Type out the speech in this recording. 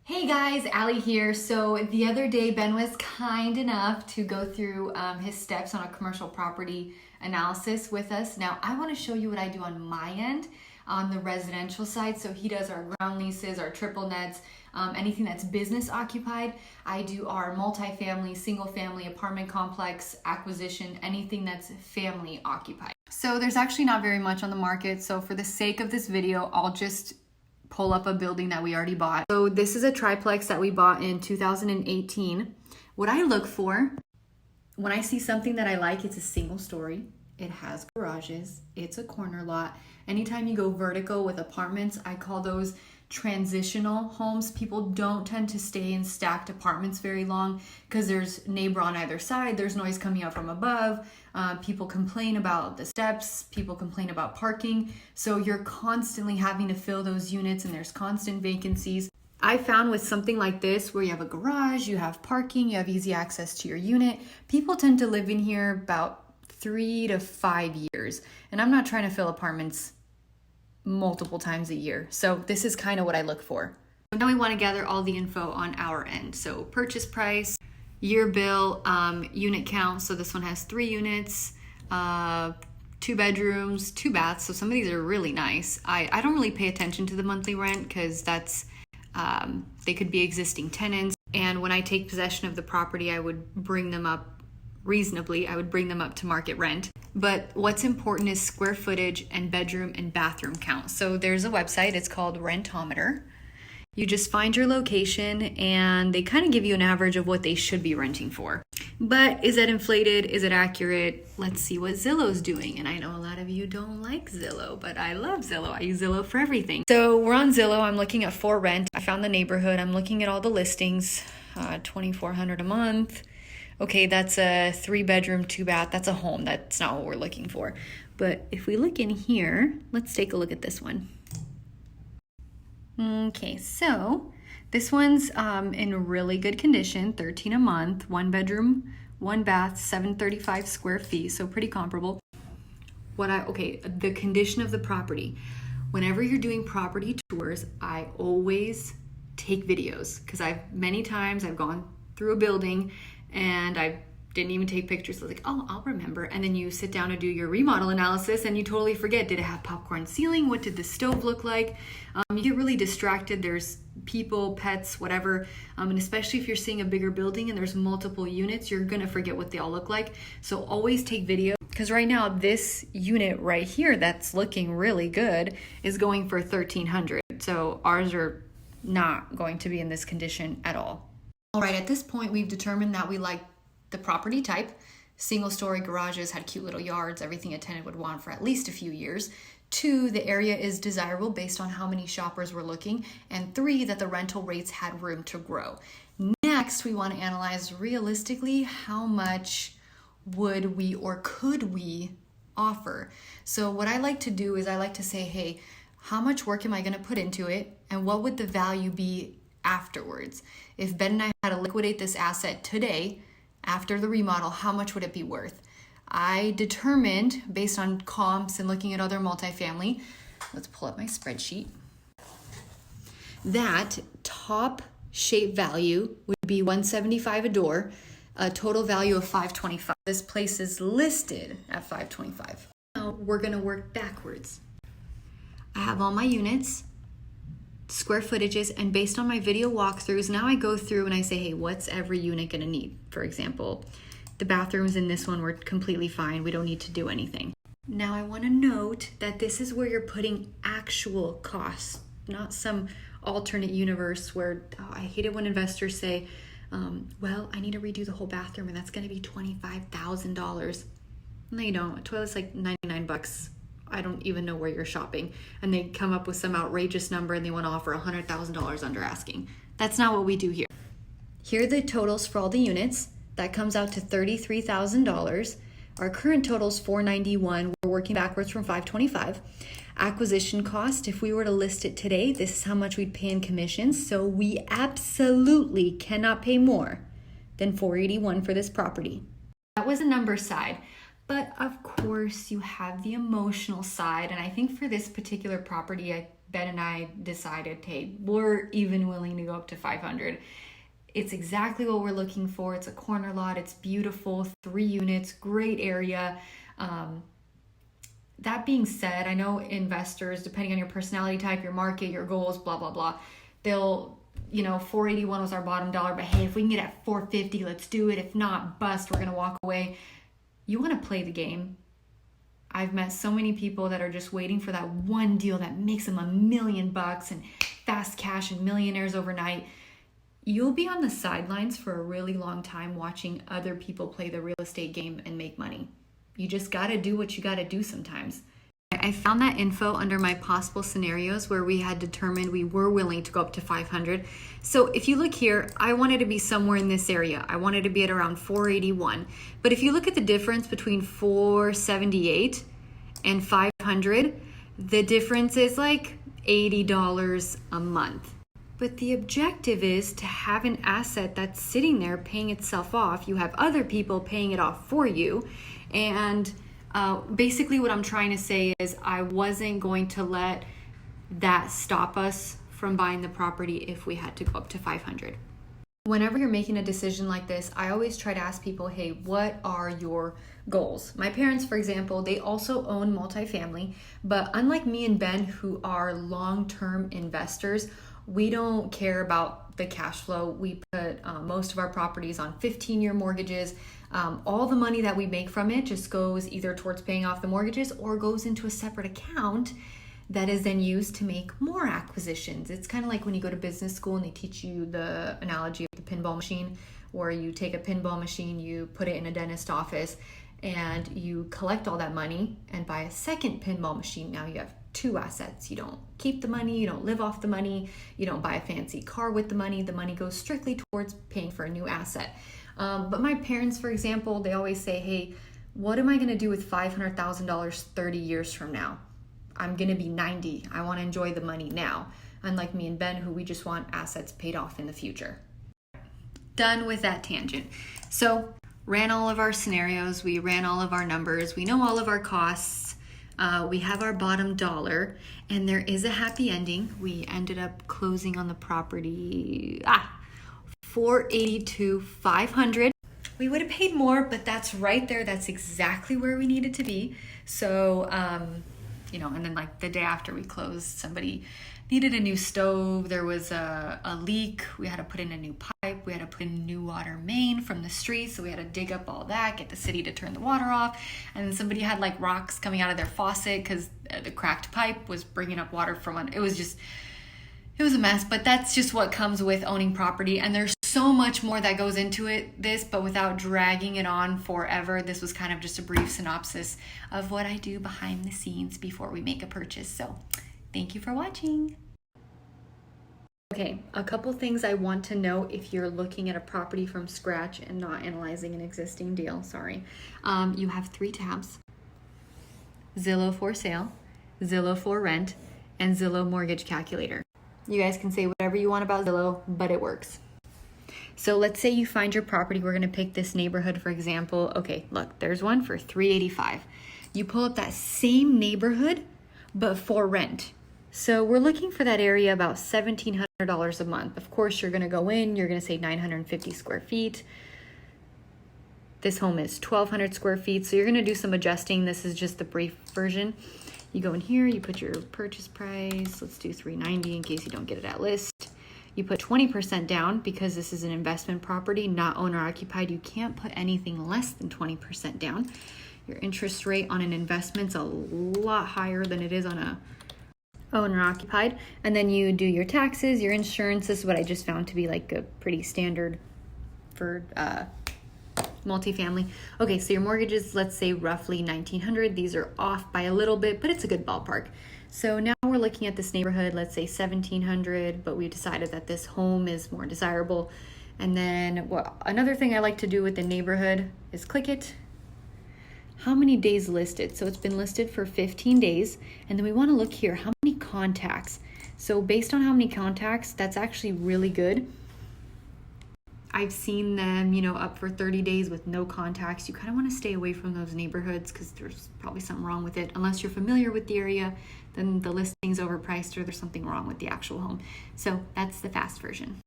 Hey guys, Allie here. So the other day, Ben was kind enough to go through his steps on a commercial property analysis with us. Now, I want to show you what I do on my end on the residential side. So he does our ground leases, our triple nets, anything that's business occupied. I do our multifamily, single family, apartment complex, acquisition, anything that's family occupied. So there's actually not very much on the market. So for the sake of this video, I'll just pull up a building that we already bought. So this is a triplex that we bought in 2018. What I look for when I see something that I like, it's a single story, it has garages, it's a corner lot. Anytime you go vertical with apartments, I call those transitional homes. People don't tend to stay in stacked apartments very long because there's neighbor on either side, there's noise coming out from above, people complain about the steps, people complain about parking, so you're constantly having to fill those units and there's constant vacancies. I found with something like this where you have a garage, you have parking, you have easy access to your unit, people tend to live in here about 3 to 5 years, and I'm not trying to fill apartments multiple times a year. So this is kind of what I look for. So now we want to gather all the info on our end. So purchase price, year bill, unit count. So this one has 3 units, 2 bedrooms, 2 baths. So some of these are really nice. I don't really pay attention to the monthly rent because that's they could be existing tenants. And when I take possession of the property, I would bring them up reasonably. I would bring them up to market rent. But what's important is square footage and bedroom and bathroom count. So there's a website, it's called Rentometer. You just find your location and they kind of give you an average of what they should be renting for. But is that inflated? Is it accurate? Let's see what Zillow's doing. And I know a lot of you don't like Zillow, but I love Zillow. I use Zillow for everything. So we're on Zillow. I'm looking at for rent. I found the neighborhood. I'm looking at all the listings, $2,400 a month. Okay, that's a 3-bedroom, 2-bath. That's a home. That's not what we're looking for. But if we look in here, let's take a look at this one. Okay, so this one's in really good condition, 13 a month, 1 bedroom, 1 bath, 735 square feet, so pretty comparable. The condition of the property. Whenever you're doing property tours, I always take videos because many times I've gone through a building and I didn't even take pictures. I was like, oh, I'll remember. And then you sit down and do your remodel analysis and you totally forget. Did it have popcorn ceiling? What did the stove look like? You get really distracted. There's people, pets, whatever. And especially if you're seeing a bigger building and there's multiple units, you're gonna forget what they all look like. So always take video. Because right now, this unit right here that's looking really good is going for $1,300. So ours are not going to be in this condition at all. All right, at this point, we've determined that we like the property type. Single story garages had cute little yards, everything a tenant would want for at least a few years. 2, the area is desirable based on how many shoppers were looking. And 3, that the rental rates had room to grow. Next, we want to analyze realistically how much would we or could we offer. So what I like to do is I like to say, hey, how much work am I going to put into it? And what would the value be afterwards? If Ben and I had to liquidate this asset today, after the remodel, how much would it be worth? I determined, based on comps and looking at other multifamily, let's pull up my spreadsheet, that top shape value would be $175 a door, a total value of $525. This place is listed at $525. Now we're gonna work backwards. I have all my units, square footages, and based on my video walkthroughs, now I go through and I say, hey, what's every unit gonna need? For example, the bathrooms in this one were completely fine. We don't need to do anything. Now I wanna note that this is where you're putting actual costs, not some alternate universe where, I hate it when investors say, well, I need to redo the whole bathroom and that's gonna be $25,000. No, you don't. A toilet's like $99. I don't even know where you're shopping. And they come up with some outrageous number and they want to offer $100,000 under asking. That's not what we do here. Here are the totals for all the units. That comes out to $33,000. Our current total is $491. We're working backwards from $525. Acquisition cost, if we were to list it today, this is how much we'd pay in commissions. So we absolutely cannot pay more than $481 for this property. That was a number side. But of course, you have the emotional side. And I think for this particular property, I Ben and I decided, hey, we're even willing to go up to 500. It's exactly what we're looking for. It's a corner lot. It's beautiful, 3 units, great area. That being said, I know investors, depending on your personality type, your market, your goals, blah, blah, blah, they'll, 481 was our bottom dollar, but hey, if we can get at 450, let's do it. If not, bust, we're going to walk away. You want to play the game. I've met so many people that are just waiting for that one deal that makes them $1 million and fast cash and millionaires overnight. You'll be on the sidelines for a really long time watching other people play the real estate game and make money. You just got to do what you got to do sometimes. I found that info under my possible scenarios where we had determined we were willing to go up to 500. So if you look here, I wanted to be somewhere in this area. I wanted to be at around 481. But if you look at the difference between 478 and 500, the difference is like $80 a month. But the objective is to have an asset that's sitting there paying itself off. You have other people paying it off for you. And basically what I'm trying to say is I wasn't going to let that stop us from buying the property if we had to go up to 500. Whenever you're making a decision like this, I always try to ask people, hey, what are your goals? My parents, for example, they also own multifamily, but unlike me and Ben, who are long-term investors, we don't care about the cash flow. We put most of our properties on 15-year mortgages. All the money that we make from it just goes either towards paying off the mortgages or goes into a separate account that is then used to make more acquisitions. It's kind of like when you go to business school and they teach you the analogy of the pinball machine, where you take a pinball machine, you put it in a dentist office, and you collect all that money and buy a second pinball machine. Now you have 2 assets. You don't keep the money, you don't live off the money, you don't buy a fancy car with the money. The money goes strictly towards paying for a new asset. But my parents, for example, they always say, hey, what am I going to do with $500,000 30 years from now? I'm going to be 90. I want to enjoy the money now. Unlike me and Ben, who we just want assets paid off in the future. Done with that tangent. So ran all of our scenarios. We ran all of our numbers. We know all of our costs. We have our bottom dollar, and there is a happy ending. We ended up closing on the property, $482,500. We would have paid more, but that's right there. That's exactly where we needed to be. So, and then like the day after we closed, somebody needed a new stove. There was a leak. We had to put in a new pipe. We had to put in a new water main from the street. So we had to dig up all that, get the city to turn the water off. And then somebody had like rocks coming out of their faucet because the cracked pipe was bringing up water from it. It was a mess, but that's just what comes with owning property. And there's so much more that goes into this, but without dragging it on forever, this was kind of just a brief synopsis of what I do behind the scenes before we make a purchase. So thank you for watching. Okay, a couple things I want to know if you're looking at a property from scratch and not analyzing an existing deal, you have 3 tabs: Zillow for sale, Zillow for rent, and Zillow mortgage calculator. You guys can say whatever you want about Zillow, but it works. So let's say you find your property. We're going to pick this neighborhood, for example. Okay, look, there's one for $385. You pull up that same neighborhood, but for rent. So we're looking for that area about $1,700 a month. Of course, you're going to go in, you're going to say 950 square feet. This home is 1,200 square feet. So you're going to do some adjusting. This is just the brief version. You go in here, you put your purchase price. Let's do $390 in case you don't get it at list. You put 20% down because this is an investment property, not owner occupied. You can't put anything less than 20% down. Your interest rate on an investment's a lot higher than it is on a owner occupied. And then you do your taxes, your insurance. This is what I just found to be like a pretty standard for multifamily. Okay, so your mortgage is, let's say, roughly $1,900. These are off by a little bit, but it's a good ballpark. So now we're looking at this neighborhood, let's say $1,700, but we decided that this home is more desirable. And then another thing I like to do with the neighborhood is click it. How many days listed? So it's been listed for 15 days. And then we want to look here, how many contacts? So based on how many contacts, that's actually really good. I've seen them, up for 30 days with no contacts. You kind of want to stay away from those neighborhoods because there's probably something wrong with it. Unless you're familiar with the area, then the listing's overpriced or there's something wrong with the actual home. So that's the fast version.